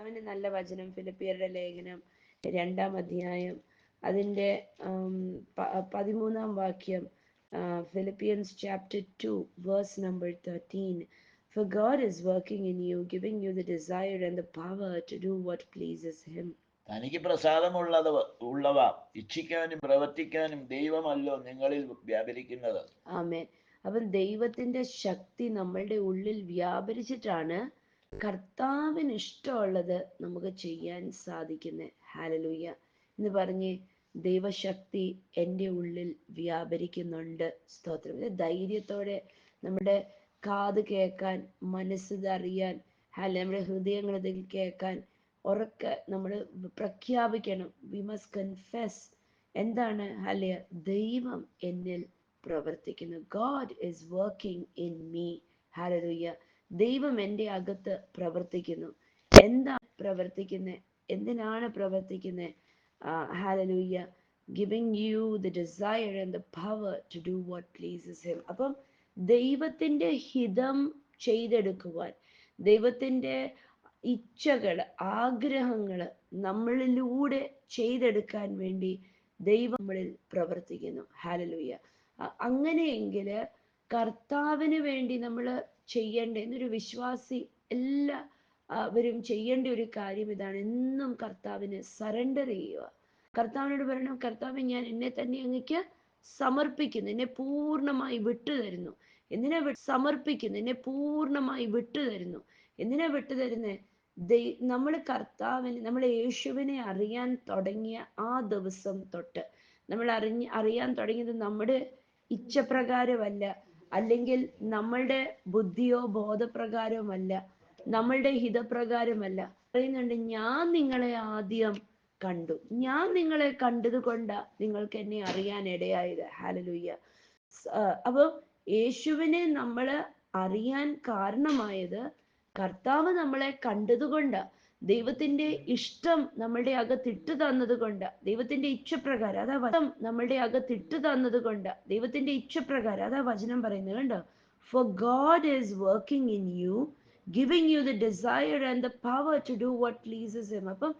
കർത്താവിൻ്റെ നല്ല വചനം ഫിലിപ്പിയരുടെ ലേഖനം 2-ാം അധ്യായം അതിൻ്റെ 13-ാം വാക്യം. Philippians chapter 2 verse number 13. For God is working in you, giving you the desire and the power to do what pleases him. തനിക്ക് പ്രസാദമുള്ളവ ഇച്ഛിക്കാനും പ്രവർത്തിക്കാനും ദൈവമല്ലോ നിങ്ങളിൽ വ്യാപരിക്കുന്നത്. ആമേൻ. അപ്പം ദൈവത്തിന്റെ ശക്തി നമ്മളുടെ ഉള്ളിൽ വ്യാപരിച്ചിട്ടാണ് കർത്താവിന് ഇഷ്ടമുള്ളത് നമുക്ക് ചെയ്യാൻ സാധിക്കുന്നത്. ഹല്ലേലൂയ എന്ന് പറഞ്ഞ് ദൈവശക്തി എൻ്റെ ഉള്ളിൽ വ്യാപരിക്കുന്നുണ്ട്. സ്തോത്രം. ഇത് ധൈര്യത്തോടെ നമ്മുടെ കാത് കേൾക്കാൻ, മനസ്സ് അറിയാൻ, നമ്മുടെ ഹൃദയങ്ങൾ ഇതിൽ കേൾക്കാൻ ഉറക്കെ നമ്മൾ പ്രഖ്യാപിക്കണം. We must confess. എന്താണ്? ഹല്ലേലൂയ, ദൈവം എന്നിൽ പ്രവർത്തിക്കുന്നു. God is working in me. Hallelujah, ദൈവം എൻ്റെ അകത്ത് പ്രവർത്തിക്കുന്നു. എന്താണ് പ്രവർത്തിക്കുന്നത്? എന്തിനാണ് പ്രവർത്തിക്കുന്നത്? Hallelujah, giving you the desire and the power to do what pleases him. അപ്പം ദൈവത്തിൻ്റെ ഹിതം ചെയ്തെടുക്കുവാൻ, ദൈവത്തിൻ്റെ ഇച്ഛകൾ, ആഗ്രഹങ്ങൾ നമ്മളിലൂടെ ചെയ്തെടുക്കാൻ വേണ്ടി ദൈവം നമ്മളിൽ പ്രവർത്തിക്കുന്നു. ഹല്ലേലൂയ. അങ്ങനെയെങ്കിൽ കർത്താവിന് വേണ്ടി നമ്മൾ ചെയ്യേണ്ട, എന്നൊരു വിശ്വാസി എല്ലാവരും ചെയ്യേണ്ട ഒരു കാര്യം ഇതാണ്. എന്നും കർത്താവിന് സറണ്ടർ ചെയ്യുക. കർത്താവിനോട് പറയണം, കർത്താവ്, ഞാൻ എന്നെ തന്നെ അങ്ങേക്ക് സമർപ്പിക്കുന്നു, എന്നെ പൂർണ്ണമായി വിട്ടു തരുന്നു. എന്തിനാ സമർപ്പിക്കുന്നു? എന്നെ പൂർണ്ണമായി വിട്ടു തരുന്നു. എന്തിനാ വിട്ടു തരുന്നേ? നമ്മൾ കർത്താവിനെ, നമ്മൾ യേശുവിനെ അറിയാൻ തുടങ്ങിയ ആ ദിവസം തൊട്ട്, നമ്മൾ അറിയാൻ തുടങ്ങിയത് നമ്മുടെ ഇച്ഛപ്രകാരമല്ല, അല്ലെങ്കിൽ നമ്മളുടെ ബുദ്ധിയോ ബോധപ്രകാരവുമല്ല, നമ്മളുടെ ഹിതപ്രകാരമല്ല. പറയുന്നുണ്ട്, ഞാൻ നിങ്ങളെ ആദ്യം കണ്ടു, ഞാൻ നിങ്ങളെ കണ്ടത് കൊണ്ടാ നിങ്ങൾക്ക് എന്നെ അറിയാൻ ഇടയായത്. ഹല്ലേലൂയ. അപ്പൊ യേശുവിനെ നമ്മൾ അറിയാൻ കാരണമായത് കർത്താവ് നമ്മളെ കണ്ടതുകൊണ്ടാ, ദൈവത്തിന്റെ ഇഷ്ടം നമ്മളുടെ അകത്തിട്ട് തന്നത് കൊണ്ട്, ദൈവത്തിന്റെ ഇച്ഛപ്രകാരം, അതാ വചനം നമ്മളുടെ അകത്തിട്ട് തന്നത് കൊണ്ട്, ദൈവത്തിന്റെ ഇച്ഛപ്രകാരം, അതാ വചനം പറയുന്നത്. കണ്ടോ? For God is working in you, giving you the desire and the power to do what pleases him. അപ്പം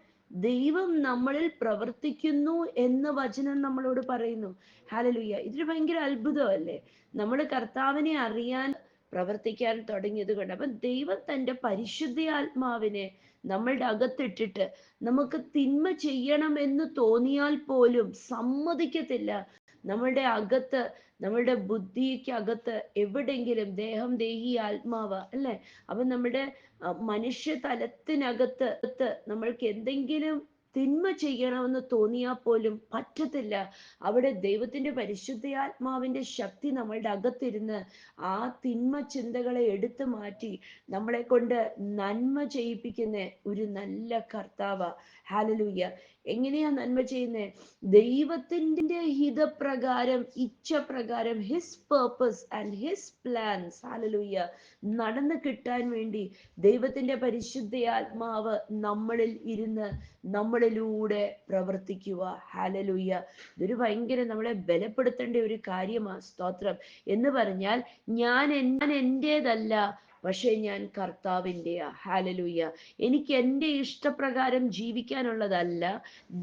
ദൈവം നമ്മളിൽ പ്രവർത്തിക്കുന്നു എന്ന് വചനം നമ്മളോട് പറയുന്നു. ഹല്ലേലൂയ. ഇതൊരു ഭയങ്കര അത്ഭുതമല്ലേ? നമ്മൾ കർത്താവിനെ അറിയാൻ പ്രവർത്തിക്കാൻ തുടങ്ങിയത് കൊണ്ട്. അപ്പം ദൈവം തൻ്റെ പരിശുദ്ധാത്മാവിനെ നമ്മളുടെ അകത്തിട്ടിട്ട്, നമുക്ക് തിന്മ ചെയ്യണം എന്ന് തോന്നിയാൽ പോലും സമ്മതിക്കത്തില്ല. നമ്മളുടെ അകത്ത്, നമ്മളുടെ ബുദ്ധിക്ക് അകത്ത് എവിടെങ്കിലും, ദേഹം ദേഹി ആത്മാവ് അല്ലേ, അപ്പം നമ്മുടെ മനുഷ്യ തലത്തിനകത്ത് നമ്മൾക്ക് എന്തെങ്കിലും തിന്മ ചെയ്യണമെന്ന് തോന്നിയാൽ പോലും പറ്റത്തില്ല. അവിടെ ദൈവത്തിന്റെ പരിശുദ്ധാത്മാവിന്റെ ശക്തി നമ്മളുടെ അകത്തിരുന്ന് ആ തിന്മ ചിന്തകളെ എടുത്തു മാറ്റി നമ്മളെ കൊണ്ട് നന്മ ചെയ്യിപ്പിക്കുന്ന ഒരു നല്ല കർത്താവ്. ഹല്ലേലൂയ. എങ്ങനെയാ നന്മ ചെയ്യുന്നേ? ദൈവത്തിന്റെ ഹിതപ്രകാരം, ഇച്ഛപ്രകാരം, his purpose and his plans, hallelujah, നടന്നു കിട്ടാൻ വേണ്ടി ദൈവത്തിന്റെ പരിശുദ്ധാത്മാവ് നമ്മളിൽ ഇരുന്ന് നമ്മളിലൂടെ പ്രവർത്തിക്കുക. ഹല്ലേലൂയ. ഇതൊരു ഭയങ്കര നമ്മളെ ബലപ്പെടുത്തേണ്ട ഒരു കാര്യമാണ്. സ്തോത്രം. എന്ന് പറഞ്ഞാൽ ഞാൻ എൻ്റേതല്ല, പക്ഷെ ഞാൻ കർത്താവിൻ്റെയാ. ഹല്ലേലൂയ. എനിക്ക് എൻ്റെ ഇഷ്ടപ്രകാരം ജീവിക്കാനുള്ളതല്ല,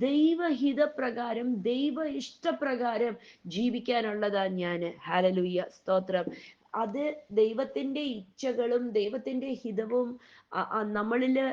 ദൈവഹിതപ്രകാരം, ദൈവ ഇഷ്ടപ്രകാരം ജീവിക്കാനുള്ളതാ ഞാൻ. ഹല്ലേലൂയ. സ്തോത്രം. അത് ദൈവത്തിന്റെ ഇച്ഛകളും ദൈവത്തിന്റെ ഹിതവും നമ്മളില്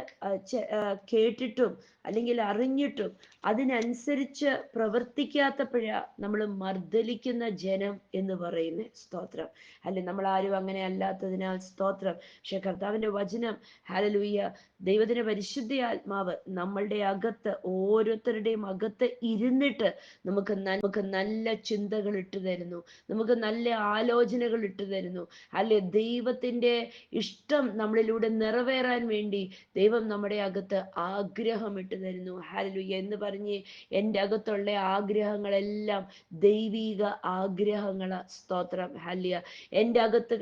കേട്ടിട്ടും അല്ലെങ്കിൽ അറിഞ്ഞിട്ടും അതിനനുസരിച്ച് പ്രവർത്തിക്കാത്തപ്പോഴാ നമ്മൾ മർദ്ദലിക്കുന്ന ജനം എന്ന് പറയുന്നത്. സ്തോത്രം. അല്ലെ, നമ്മൾ ആരും അങ്ങനെ അല്ലാത്തതിനാൽ സ്തോത്രം. പക്ഷെ കർത്താവിന്റെ വചനം, ഹല്ലേലൂയ, ദൈവത്തിന്റെ പരിശുദ്ധാത്മാവ് നമ്മളുടെ അകത്ത്, ഓരോരുത്തരുടെയും അകത്ത് ഇരുന്നിട്ട് നമുക്ക് നല്ല ചിന്തകൾ ഇട്ടു തരുന്നു, നമുക്ക് നല്ല ആലോചനകൾ ഇട്ടു തരുന്നു. അല്ലെ, ദൈവത്തിന്റെ ഇഷ്ടം നമ്മളിലൂടെ നിറവേറാൻ വേണ്ടി ദൈവം നമ്മുടെ അകത്ത് ആഗ്രഹം ഇട്ടു തരുന്നു. ഹല്ലേലൂയ. എന്ന് പറഞ്ഞ് എൻ്റെ അകത്തുള്ള ആഗ്രഹങ്ങളെല്ലാം ദൈവിക ആഗ്രഹങ്ങളാ. സ്തോത്രം. ഹല്ലേലൂയ. എൻ്റെ അകത്ത്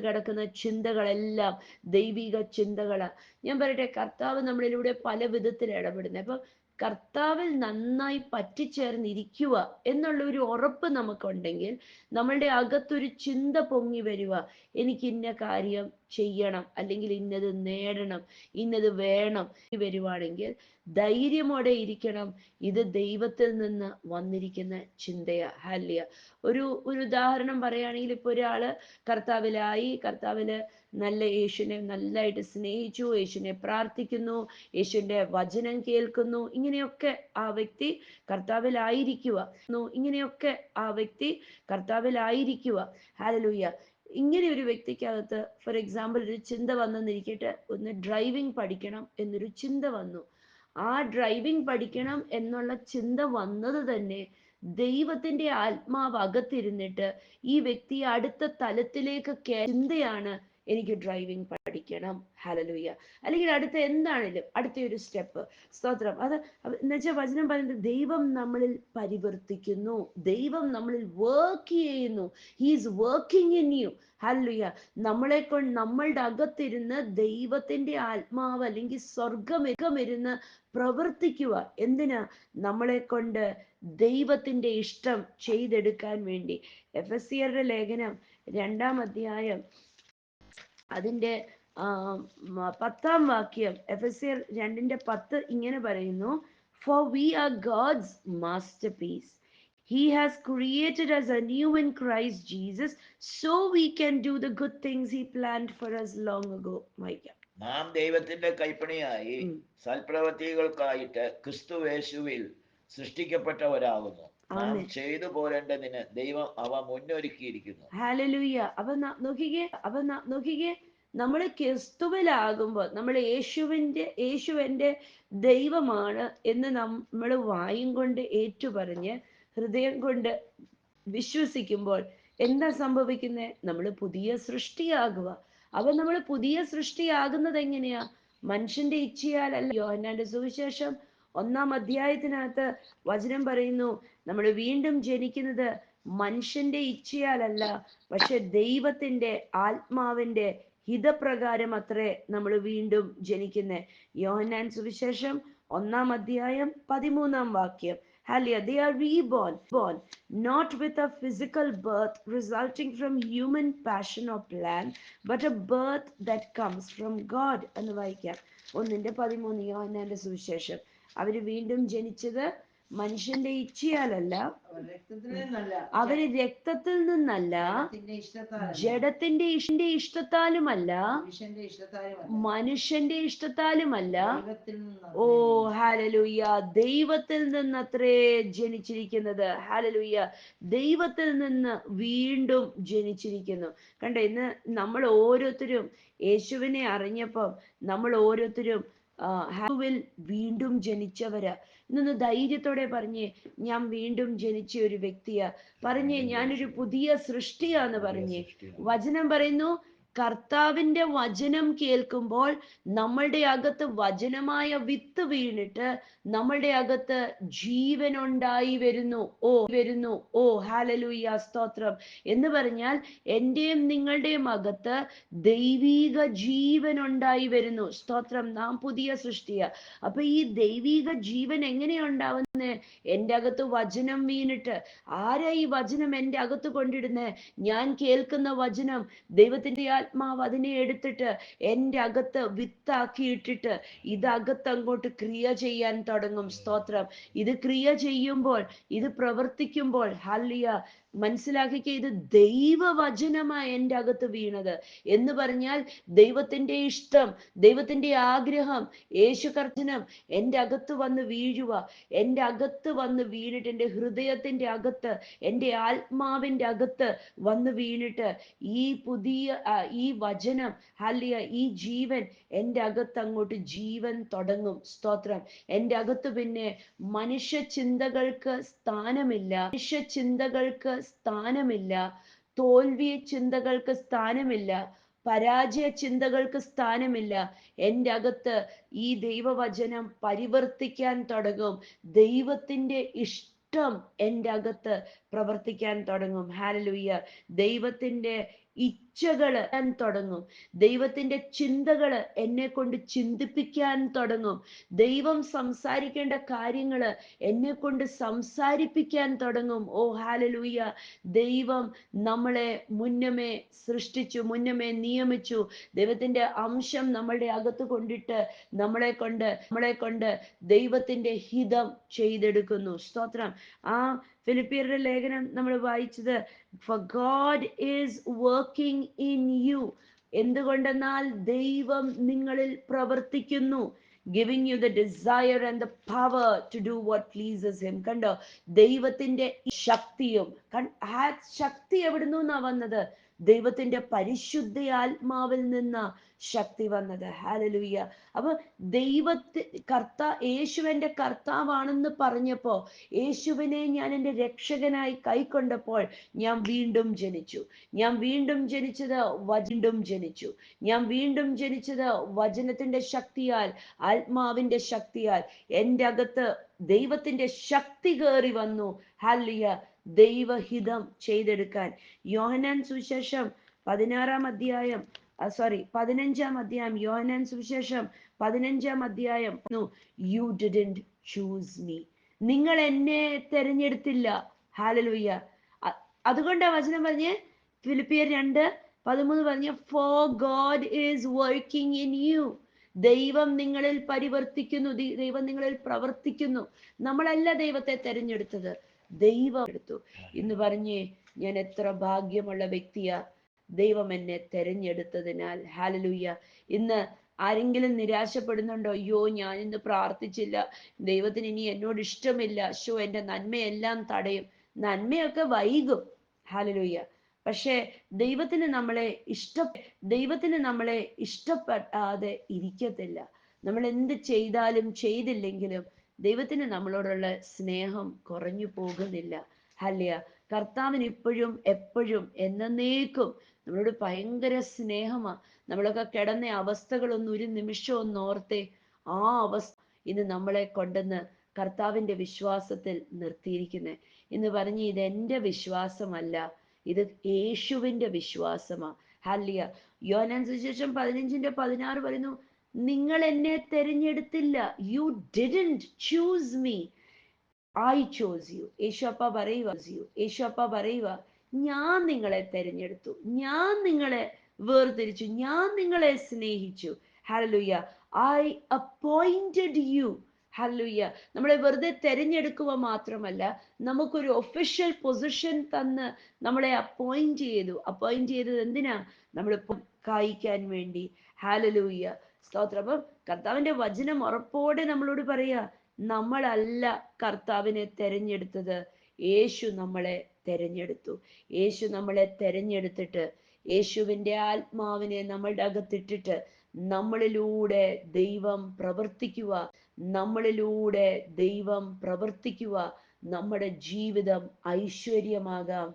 കിടക്കുന്ന ചിന്തകളെല്ലാം ദൈവിക ചിന്തകളാ. ഞാൻ പറയട്ടെ, കർത്താവ് നമ്മളിലൂടെ പല വിധത്തിൽ ഇടപെടുന്നത്. അപ്പൊ കർത്താവിൽ നന്നായി പറ്റിച്ചേർന്നിരിക്കുക എന്നുള്ള ഒരു ഉറപ്പ് നമുക്കുണ്ടെങ്കിൽ നമ്മളുടെ അകത്തൊരു ചിന്ത പൊങ്ങി വരിക, എനിക്ക് ഇന്ന കാര്യം ചെയ്യണം, അല്ലെങ്കിൽ ഇന്നത് നേടണം, ഇന്നത് വേണം വരുവാണെങ്കിൽ ധൈര്യമോടെ ഇരിക്കണം. ഇത് ദൈവത്തിൽ നിന്ന് വന്നിരിക്കുന്ന ചിന്തയാ. ഹല്ലിയ. ഒരു ഉദാഹരണം പറയുകയാണെങ്കിൽ, ഇപ്പൊ ഒരാള് കർത്താവിലായി, കർത്താവില് നല്ല യേശുവിനെ നല്ലതായിട്ട് സ്നേഹിച്ചു, യേശുവിനെ പ്രാർത്ഥിക്കുന്നു, യേശുവിന്റെ വചനം കേൾക്കുന്നു, ഇങ്ങനെയൊക്കെ ആ വ്യക്തി കർത്താവിലായിരിക്കുക. ഇങ്ങനെയൊക്കെ ആ വ്യക്തി കർത്താവിലായിരിക്കുക. ഹല്ലേലൂയ. ഇങ്ങനെ ഒരു വ്യക്തിക്കകത്ത് ഫോർ എക്സാമ്പിൾ ഒരു ചിന്ത വന്നെന്നിരിക്കട്ടെ, ഒന്ന് ഡ്രൈവിംഗ് പഠിക്കണം എന്നൊരു ചിന്ത വന്നു. ആ ഡ്രൈവിംഗ് പഠിക്കണം എന്നുള്ള ചിന്ത വന്നത് തന്നെ ദൈവത്തിന്റെ ആത്മാവ് അകത്തിരുന്നിട്ട് ഈ വ്യക്തിയെ അടുത്ത തലത്തിലേക്ക് ചിന്തയാണ്, എനിക്ക് ഡ്രൈവിംഗ് പഠിക്കണം. ഹല്ലേലൂയ. അല്ലെങ്കിൽ അടുത്ത എന്താണേലും അടുത്ത ഒരു സ്റ്റെപ്പ്. സ്തോത്രം. അത് എന്നുവെച്ചാൽ വചനം പറയുന്നത് ദൈവം നമ്മളിൽ പരിവർത്തിക്കുന്നു, ദൈവം നമ്മളിൽ വർക്ക് ചെയ്യുന്നു. He's working in you. ഹല്ലേലൂയ. നമ്മളെ കൊണ്ട് നമ്മളുടെ അകത്തിരുന്ന് ദൈവത്തിന്റെ ആത്മാവ് അല്ലെങ്കിൽ സ്വർഗമിരുന്ന് പ്രവർത്തിക്കുക. എന്തിനാ? നമ്മളെ കൊണ്ട് ദൈവത്തിന്റെ ഇഷ്ടം ചെയ്തെടുക്കാൻ വേണ്ടി. എഫെസ്യരുടെ ലേഖനം 2-ാം അധ്യായം അതിന്റെ 10-ാം വാക്യം, എഫെസ്യർ 2:10 ഇങ്ങനെ പറയുന്നു, For we are God's masterpiece. He has created us anew in Christ Jesus so we can do the good things he planned for us long ago. വായിക്കാം. നാം ദൈവത്തിന്റെ കൈപ്പണിയായി സൽപ്രവൃത്തികൾക്കായിട്ട് ക്രിസ്തുവേശുവിൽ സൃഷ്ടിക്കപ്പെട്ടവരാകുന്നു. നാം ചെയ്തു പോരേണ്ടതിന് ദൈവം അവ മുന്നൊരുക്കിയിരിക്കുന്നു. ഹല്ലേലൂയ. അവ നോക്കിക്കേ, നമ്മൾ ക്രിസ്തുവിലാകുമ്പോൾ നമ്മൾ യേശു എൻ്റെ ദൈവമാണ് എന്ന് നമ്മൾ വായും കൊണ്ട് ഏറ്റുപറഞ്ഞ് ഹൃദയം കൊണ്ട് വിശ്വസിക്കുമ്പോൾ എന്താ സംഭവിക്കുന്നത്? നമ്മൾ പുതിയ സൃഷ്ടിയാകുക. അപ്പൊ നമ്മൾ പുതിയ സൃഷ്ടിയാകുന്നത് എങ്ങനെയാ? മനുഷ്യന്റെ ഇച്ഛയാലല്ല. യോഹന്നാന്റെ സുവിശേഷം 1-ാം അധ്യായത്തിനകത്ത് വചനം പറയുന്നു, നമ്മൾ വീണ്ടും ജനിക്കുന്നത് മനുഷ്യന്റെ ഇച്ഛയാലല്ല, പക്ഷെ ദൈവത്തിന്റെ ആത്മാവിന്റെ ഹിതപ്രകാരം അത്രേ നമ്മൾ വീണ്ടും ജനിക്കുന്നത്. യോഹന്നാൻ സുവിശേഷം 1-ാം അധ്യായം 13-ാം വാക്യം. Hallelujah. They are reborn, not with a physical birth resulting from human passion or plan, but a birth that comes from God. എന്ന് വായിക്കാം. 1:13 യോഹന്നാന്റെ സുവിശേഷം. അവര് വീണ്ടും ജനിച്ചത് മനുഷ്യന്റെ ഇച്ഛയാലല്ല, അവര് രക്തത്തിൽ നിന്നല്ല, ജഡത്തിന്റെ ഇഷ്ടത്താലുമല്ല, മനുഷ്യന്റെ ഇഷ്ടത്താലുമല്ല. ഓ ഹല്ലേലൂയ. ദൈവത്തിൽ നിന്നത്രേ ജനിച്ചിരിക്കുന്നത്. ഹല്ലേലൂയ. ദൈവത്തിൽ നിന്ന് വീണ്ടും ജനിച്ചിരിക്കുന്നു. കണ്ടോ, ഇന്ന് നമ്മൾ ഓരോരുത്തരും യേശുവിനെ അറിഞ്ഞപ്പം നമ്മൾ ഓരോരുത്തരും വീണ്ടും ജനിച്ചവരാ. ഇന്നൊന്ന് ധൈര്യത്തോടെ പറഞ്ഞേ, ഞാൻ വീണ്ടും ജനിച്ച ഒരു വ്യക്തിയാ. പറഞ്ഞേ, ഞാനൊരു പുതിയ സൃഷ്ടിയാന്ന് പറഞ്ഞേ. വചനം പറയുന്നു, കർത്താവിന്റെ വചനം കേൾക്കുമ്പോൾ നമ്മളുടെ അകത്ത് വചനമായ വിത്ത് വീണിട്ട് നമ്മളുടെ അകത്ത് ജീവനുണ്ടായി വരുന്നു. ഓ ഹല്ലേലൂയ, സ്തോത്രം. എന്ന് പറഞ്ഞാൽ എന്റെയും നിങ്ങളുടെയും അകത്ത് ദൈവീക ജീവനുണ്ടായി വരുന്നു. സ്തോത്രം. നാം പുതിയ സൃഷ്ടിയാ. അപ്പൊ ഈ ദൈവീക ജീവൻ എങ്ങനെയാ ഉണ്ടാവുന്നത്? എൻ്റെ അകത്ത് വചനം വീണിട്ട്. ആരാ ഈ വചനം എൻ്റെ അകത്ത് കൊണ്ടിടുന്നേ? ഞാൻ കേൾക്കുന്ന വചനം, ദൈവത്തിന്റെ ആത്മാവ് അതിനെ എടുത്തിട്ട് എൻ്റെ അകത്ത് വിത്താക്കി ഇട്ടിട്ട് ഇതകത്ത് അങ്ങോട്ട് ക്രിയ ചെയ്യാൻ തുടങ്ങും. സ്തോത്രം. ഇത് ക്രിയ ചെയ്യുമ്പോൾ, ഇത് പ്രവർത്തിക്കുമ്പോൾ, ഹല്ലേലൂയ, മനസ്സിലാക്കിക്കുക, ഇത് ദൈവവചനമായി എൻ്റെ അകത്ത് വീണത്. എന്ന് പറഞ്ഞാൽ ദൈവത്തിന്റെ ഇഷ്ടം, ദൈവത്തിന്റെ ആഗ്രഹം, യേശു കർത്തനം എൻ്റെ അകത്ത് വന്ന് വീഴുക. എൻ്റെ അകത്ത് വന്ന് വീണിട്ട് എൻ്റെ ഹൃദയത്തിന്റെ അകത്ത്, എൻ്റെ ആത്മാവിന്റെ അകത്ത് വന്ന് വീണിട്ട് ഈ ഈ വചനം, ഹല്ലേലൂയ, ഈ ജീവൻ എൻ്റെ അകത്ത് അങ്ങോട്ട് ജീവൻ തുടങ്ങും. സ്തോത്രം. എൻ്റെ അകത്ത് പിന്നെ മനുഷ്യ ചിന്തകൾക്ക് സ്ഥാനമില്ല, തോൽവി ചിന്തകൾക്ക് സ്ഥാനമില്ല, പരാജയ ചിന്തകൾക്ക് സ്ഥാനമില്ല. എൻ്റെ അകത്ത് ഈ ദൈവവചനം പരിവർത്തിക്കാൻ തുടങ്ങും. ദൈവത്തിന്റെ ഇഷ്ടം എൻ്റെ അകത്ത് പ്രവർത്തിക്കാൻ തുടങ്ങും. ഹല്ലേലൂയ. ദൈവത്തിന്റെ ഇച്ഛകള് തുടങ്ങും. ദൈവത്തിന്റെ ചിന്തകള് എന്നെ കൊണ്ട് ചിന്തിപ്പിക്കാൻ തുടങ്ങും. ദൈവം സംസാരിക്കേണ്ട കാര്യങ്ങള് എന്നെ കൊണ്ട് സംസാരിപ്പിക്കാൻ തുടങ്ങും. ഓ ഹാലലൂയ. ദൈവം നമ്മളെ മുന്നമേ സൃഷ്ടിച്ചു, മുന്നമേ നിയമിച്ചു. ദൈവത്തിന്റെ അംശം നമ്മളുടെ അകത്ത് കൊണ്ടിട്ട് നമ്മളെ കൊണ്ട് ദൈവത്തിന്റെ ഹിതം ചെയ്തെടുക്കുന്നു. സ്തോത്രം. ആ ഫിലിപ്പിയരുടെ ലേഖനം നമ്മൾ വായിച്ചത്, for God is working in you. എന്തുകൊണ്ടെന്നാൽ ദൈവം നിങ്ങളിൽ പ്രവർത്തിക്കുന്നു. giving you the desire and the power to do what pleases him. കണ്ടോ, ദൈവത്തിന്റെ ശക്തിയും, ആ ശക്തി എവിടുന്നു എന്നാ വന്നത്? ദൈവത്തിന്റെ പരിശുദ്ധ ആത്മാവിൽ നിന്ന് ശക്തി വന്നത്. ഹല്ലേലൂയ. അപ്പൊ യേശുവിന്റെ കർത്താവാണെന്ന് പറഞ്ഞപ്പോ, യേശുവിനെ ഞാൻ എൻ്റെ രക്ഷകനായി കൈക്കൊണ്ടപ്പോൾ ഞാൻ വീണ്ടും ജനിച്ചു. ഞാൻ വീണ്ടും ജനിച്ചത് വചനത്തിന്റെ ശക്തിയാൽ, ആത്മാവിന്റെ ശക്തിയാൽ. എൻ്റെ അകത്ത് ദൈവത്തിന്റെ ശക്തി കയറി വന്നു. ഹല്ലേലൂയ. ദൈവഹിതം ചെയ്തെടുക്കാൻ. യോഹന്നാൻ സുവിശേഷം 15-ാം അധ്യായം, യോഹന്നാൻ സുവിശേഷം 15-ാം അധ്യായം, യു ഡിഡ്ന്റ് ചൂസ് മീ. നിങ്ങൾ എന്നെ തെരഞ്ഞെടുത്തില്ല. ഹല്ലേലൂയ. അതുകൊണ്ടാ വചനം പറഞ്ഞ് ഫിലിപ്പിയർ 2:13 പറഞ്ഞ, for God is working in you. ദൈവം നിങ്ങളിൽ പരിവർത്തിക്കുന്നു, ദൈവം നിങ്ങളിൽ പ്രവർത്തിക്കുന്നു. നമ്മളല്ല ദൈവത്തെ തെരഞ്ഞെടുത്തത്, ദൈവം എടുത്തു. ഇന്ന് പറഞ്ഞേ, ഞാൻ എത്ര ഭാഗ്യമുള്ള വ്യക്തിയാ, ദൈവം എന്നെ തെരഞ്ഞെടുത്തതിനാൽ. ഹല്ലേലൂയ. ഇന്ന് ആരെങ്കിലും നിരാശപ്പെടുന്നുണ്ടോ? അയ്യോ, ഞാൻ ഇന്ന് പ്രാർത്ഥിച്ചില്ല, ദൈവത്തിന് ഇനി എന്നോട് ഇഷ്ടമില്ല, എൻ്റെ നന്മയെല്ലാം തടയും. നന്മയൊക്കെ വൈകും. ഹല്ലേലൂയ. പക്ഷേ ദൈവത്തിന് നമ്മളെ ഇഷ്ടപ്പെടാതെ ഇരിക്കത്തില്ല. നമ്മൾ എന്ത് ചെയ്താലും ചെയ്തില്ലെങ്കിലും ദൈവത്തിന് നമ്മളോടുള്ള സ്നേഹം കുറഞ്ഞു പോകുന്നില്ല. ഹല്ലേലൂയ. കർത്താവിന് ഇപ്പോഴും എപ്പോഴും എന്നേക്കും നമ്മളോട് ഭയങ്കര സ്നേഹമാ. നമ്മളൊക്കെ കിടന്ന അവസ്ഥകളൊന്നും ഒരു നിമിഷം ഒന്ന് ഓർത്തേ. ആ അവസ്ഥ ഇന്ന് നമ്മളെ കൊണ്ടുവന്ന് കർത്താവിന്റെ വിശ്വാസത്തിൽ നിർത്തിയിരിക്കുന്നേ. ഇന്ന് പറഞ്ഞ്, ഇത് എൻ്റെ വിശ്വാസമല്ല, ഇത് യേശുവിന്റെ വിശ്വാസമാ. ഹല്ലേലൂയ. യോഹന്നാൻ സുവിശേഷം 15:16 പറയുന്നു, നിങ്ങൾ എന്നെ തെരഞ്ഞെടുത്തില്ല. You didn't choose me, I chose you. യേശുപ്പ പറയുക, ഞാൻ നിങ്ങളെ തെരഞ്ഞെടുത്തു, ഞാൻ നിങ്ങളെ വേർതിരിച്ചു, ഞാൻ നിങ്ങളെ സ്നേഹിച്ചു. ഹല്ലേലൂയ. I appointed you. ഹല്ലേലൂയ. നമ്മളെ വെറുതെ തെരഞ്ഞെടുക്കുക മാത്രമല്ല, നമുക്കൊരു ഒഫീഷ്യൽ പൊസിഷൻ തന്ന് നമ്മളെ അപ്പോയിന്റ് ചെയ്തത് എന്തിനാ? നമ്മളിപ്പം കായ്ക്കാൻ വേണ്ടി. ഹല്ലേലൂയ. സ്തോത്രം. അപ്പം കർത്താവിന്റെ വചനം ഉറപ്പോടെ നമ്മളോട് പറയാ, നമ്മളല്ല കർത്താവിനെ തെരഞ്ഞെടുത്തത്, യേശു നമ്മളെ തെരഞ്ഞെടുത്തു. യേശു നമ്മളെ തെരഞ്ഞെടുത്തിട്ട്, യേശുവിന്റെ ആത്മാവിനെ നമ്മളുടെ അകത്തിട്ടിട്ട് നമ്മളിലൂടെ ദൈവം പ്രവർത്തിക്കുക. നമ്മുടെ ജീവിതം ഐശ്വര്യമാകാൻ,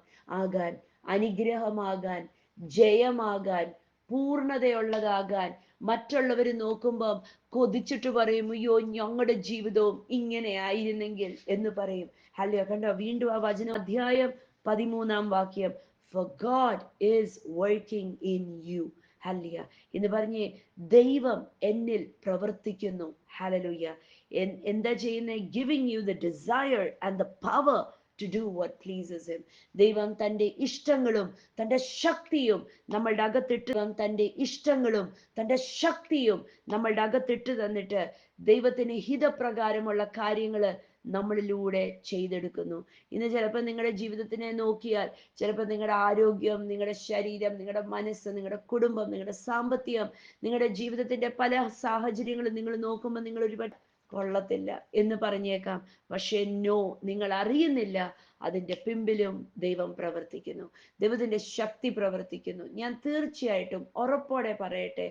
അനുഗ്രഹമാകാൻ, ജയമാകാൻ, പൂർണ്ണതയുള്ളതാകാൻ, മറ്റുള്ളവർ നോക്കുമ്പം കൊതിച്ചിട്ട് പറയും, അയ്യോ ഞങ്ങളുടെ ജീവിതവും ഇങ്ങനെ ആയിരുന്നെങ്കിൽ എന്ന് പറയും. ഹല്ലേലൂയ. കണ്ടോ, വീണ്ടും ആ വചനം, അധ്യായം 13-ാം വാക്യം, for God is working in you. Hallelujah. എന്ന് പറഞ്ഞേ, ദൈവം എന്നിൽ പ്രവർത്തിക്കുന്നു. ഹല്ലേലൂയ. എന്താ ചെയ്യുന്നത്? giving you the desire and the power to do what pleases him. ദൈവം തൻ്റെ ഇഷ്ടങ്ങളും തൻ്റെ ശക്തിയും നമ്മളുടെ അകത്തിട്ട് തന്നിട്ട് ദൈവത്തിന് ഹിതപ്രകാരമുള്ള കാര്യങ്ങൾ നമ്മളിലൂടെ ചെയ്തെടുക്കുന്നു. ഇന്ന് ചിലപ്പോൾ നിങ്ങളുടെ ജീവിതത്തിനെ നോക്കിയാൽ, ചിലപ്പോൾ നിങ്ങളുടെ ആരോഗ്യം, നിങ്ങളുടെ ശരീരം, നിങ്ങളുടെ മനസ്സ്, നിങ്ങളുടെ കുടുംബം, നിങ്ങളുടെ സാമ്പത്തികം, നിങ്ങളുടെ ജീവിതത്തിന്റെ പല സാഹചര്യങ്ങളും നിങ്ങൾ നോക്കുമ്പോൾ നിങ്ങൾ ഒരുപാട് കൊള്ളത്തില്ല എന്ന് പറഞ്ഞേക്കാം. പക്ഷെ നിങ്ങൾ അറിയുന്നില്ല, അതിൻ്റെ പിമ്പിലും ദൈവം പ്രവർത്തിക്കുന്നു, ദൈവത്തിന്റെ ശക്തി പ്രവർത്തിക്കുന്നു. ഞാൻ തീർച്ചയായിട്ടും ഉറപ്പോടെ പറയട്ടെ,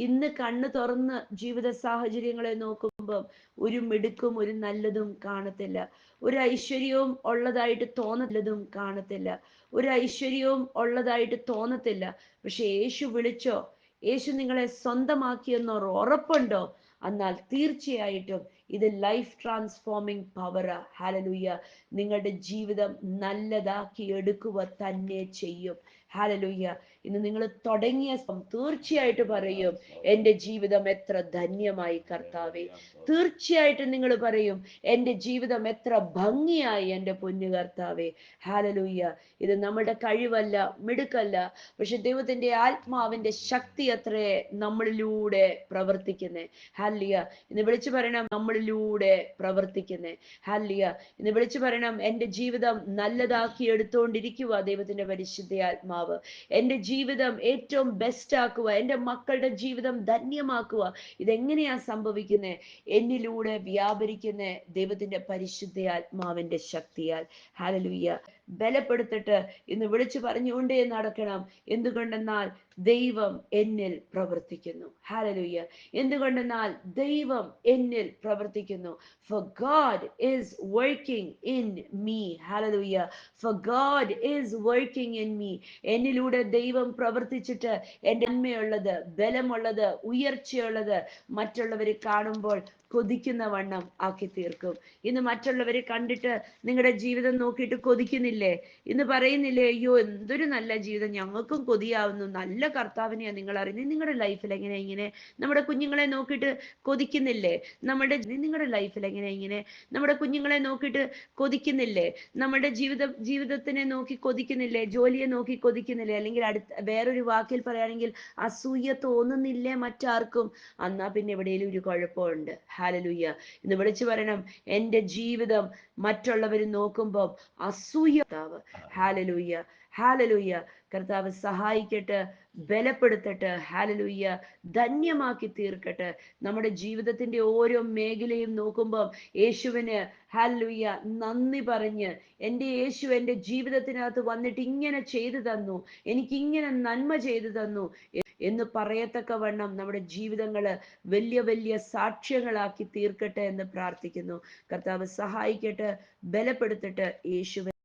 ഇന്ന് കണ്ണ് തുറന്ന് ജീവിത സാഹചര്യങ്ങളെ നോക്കുമ്പം ഒരു മിടുക്കും ഒരു നല്ലതും കാണത്തില്ല, ഒരു ഐശ്വര്യവും ഉള്ളതായിട്ട് തോന്നത്തില്ല. പക്ഷെ യേശു വിളിച്ചോ, യേശു നിങ്ങളെ സ്വന്തമാക്കിയെന്നോ ഉറപ്പുണ്ടോ? എന്നാൽ തീർച്ചയായിട്ടും ഇത് ലൈഫ് ട്രാൻസ്ഫോമിംഗ് പവറാ. ഹല്ലേലൂയ. നിങ്ങളുടെ ജീവിതം നല്ലതാക്കി എടുക്കുക തന്നെ ചെയ്യും. ഹല്ലേലൂയ. ഇന്ന് നിങ്ങൾ തുടങ്ങിയ തീർച്ചയായിട്ടും പറയും, എൻ്റെ ജീവിതം എത്ര ധന്യമായി കർത്താവേ. തീർച്ചയായിട്ടും നിങ്ങൾ പറയും, എൻ്റെ ജീവിതം എത്ര ഭംഗിയായി എൻ്റെ പൊന്നു കർത്താവേ. ഹാലലൂയ്യ. ഇത് നമ്മുടെ കഴിവല്ല, മിടുക്കല്ല, പക്ഷെ ദൈവത്തിന്റെ ആത്മാവിന്റെ ശക്തി അത്രേ നമ്മളിലൂടെ പ്രവർത്തിക്കുന്നേ. ഹാലിയ. ഇന്ന് വിളിച്ചു പറയണം, നമ്മളിലൂടെ പ്രവർത്തിക്കുന്നേ. ഹാലിയ. ഇന്ന് വിളിച്ചു പറയണം, എൻ്റെ ജീവിതം നല്ലതാക്കി എടുത്തുകൊണ്ടിരിക്കുക ദൈവത്തിന്റെ പരിശുദ്ധ ആത്മാവ്. എൻ്റെ ജീവിതം ഏറ്റവും ബെസ്റ്റ് ആക്കുക, എൻ്റെ മക്കളുടെ ജീവിതം ധന്യമാക്കുക. ഇതെങ്ങനെയാ സംഭവിക്കുന്നത്? എന്നിലൂടെ വ്യാപരിക്കുന്ന ദൈവത്തിന്റെ പരിശുദ്ധ ആത്മാവിന്റെ ശക്തിയാൽ. ഹാലലൂയ്യ. ബലപ്പെടുത്തിട്ട് ഇന്ന് വിളിച്ചു പറഞ്ഞുകൊണ്ടേ നടക്കണം. എന്തുകൊണ്ടെന്നാൽ ദൈവം എന്നിൽ പ്രവർത്തിക്കുന്നു. ഹാലലൂയ്യ. എന്തുകൊണ്ടെന്നാൽ ദൈവം എന്നിൽ പ്രവർത്തിക്കുന്നു. For God is working in me. Hallelujah. For God is working in me. എന്നിലൂടെ ദൈവം പ്രവർത്തിച്ചിട്ട് എൻ്റെ നന്മയുള്ളത്, ബലമുള്ളത്, ഉയർച്ചയുള്ളത് മറ്റുള്ളവരെ കാണുമ്പോൾ കൊതിക്കുന്ന വണ്ണം ആക്കി തീർക്കും. ഇന്ന് മറ്റുള്ളവരെ കണ്ടിട്ട് നിങ്ങളുടെ ജീവിതം നോക്കിയിട്ട് കൊതിക്കുന്നില്ലേ? ഇന്ന് പറയുന്നില്ലേ, അയ്യോ എന്തൊരു നല്ല ജീവിതം, ഞങ്ങൾക്കും കൊതിയാവുന്നു, നല്ല കർത്താവിനെയാണ് നിങ്ങൾ അറിയുന്നത്. നിങ്ങളുടെ ലൈഫിൽ എങ്ങനെ ഇങ്ങനെ? നമ്മുടെ കുഞ്ഞുങ്ങളെ നോക്കിയിട്ട് കൊതിക്കുന്നില്ലേ? നിങ്ങളുടെ ലൈഫിൽ എങ്ങനെ ഇങ്ങനെ? നമ്മുടെ കുഞ്ഞുങ്ങളെ നോക്കിയിട്ട് കൊതിക്കുന്നില്ലേ? നമ്മുടെ ജീവിതത്തിനെ നോക്കി കൊതിക്കുന്നില്ലേ? ജോലിയെ നോക്കി കൊതിക്കുന്നില്ലേ? അല്ലെങ്കിൽ വേറൊരു വാക്കിൽ പറയുകയാണെങ്കിൽ അസൂയ തോന്നുന്നില്ലേ മറ്റാർക്കും? എന്നാ പിന്നെ എവിടെയെങ്കിലും ഒരു കുഴപ്പമുണ്ട്. ഹാലലൂയ്യ. ഇന്ന് വിളിച്ചു പറയണം, എൻ്റെ ജീവിതം മറ്റുള്ളവർ നോക്കുമ്പോൾ അസൂയ. ഹാലലൂയ്യ. ഹാലലൂയ്യ. കർത്താവ് സഹായിക്കട്ടെ, ബലപ്പെടുത്തട്ടെ. ഹാലലൂയ്യ. ധന്യമാക്കി തീർക്കട്ടെ. നമ്മുടെ ജീവിതത്തിന്റെ ഓരോ മേഖലയും നോക്കുമ്പോൾ യേശുവിന് ഹാലലൂയ്യ നന്ദി പറഞ്ഞ്, എൻ്റെ യേശു എൻ്റെ ജീവിതത്തിനകത്ത് വന്നിട്ട് ഇങ്ങനെ ചെയ്തു തന്നു, എനിക്കിങ്ങനെ നന്മ ചെയ്തു തന്നു എന്ന് പറയത്തക്കവണ്ണം നമ്മുടെ ജീവിതങ്ങള് വലിയ വലിയ സാക്ഷ്യങ്ങളാക്കി തീർക്കട്ടെ എന്ന് പ്രാർത്ഥിക്കുന്നു. കർത്താവ് സഹായിക്കട്ടെ, ബലപ്പെടുത്തട്ടെ. യേശുവിൻ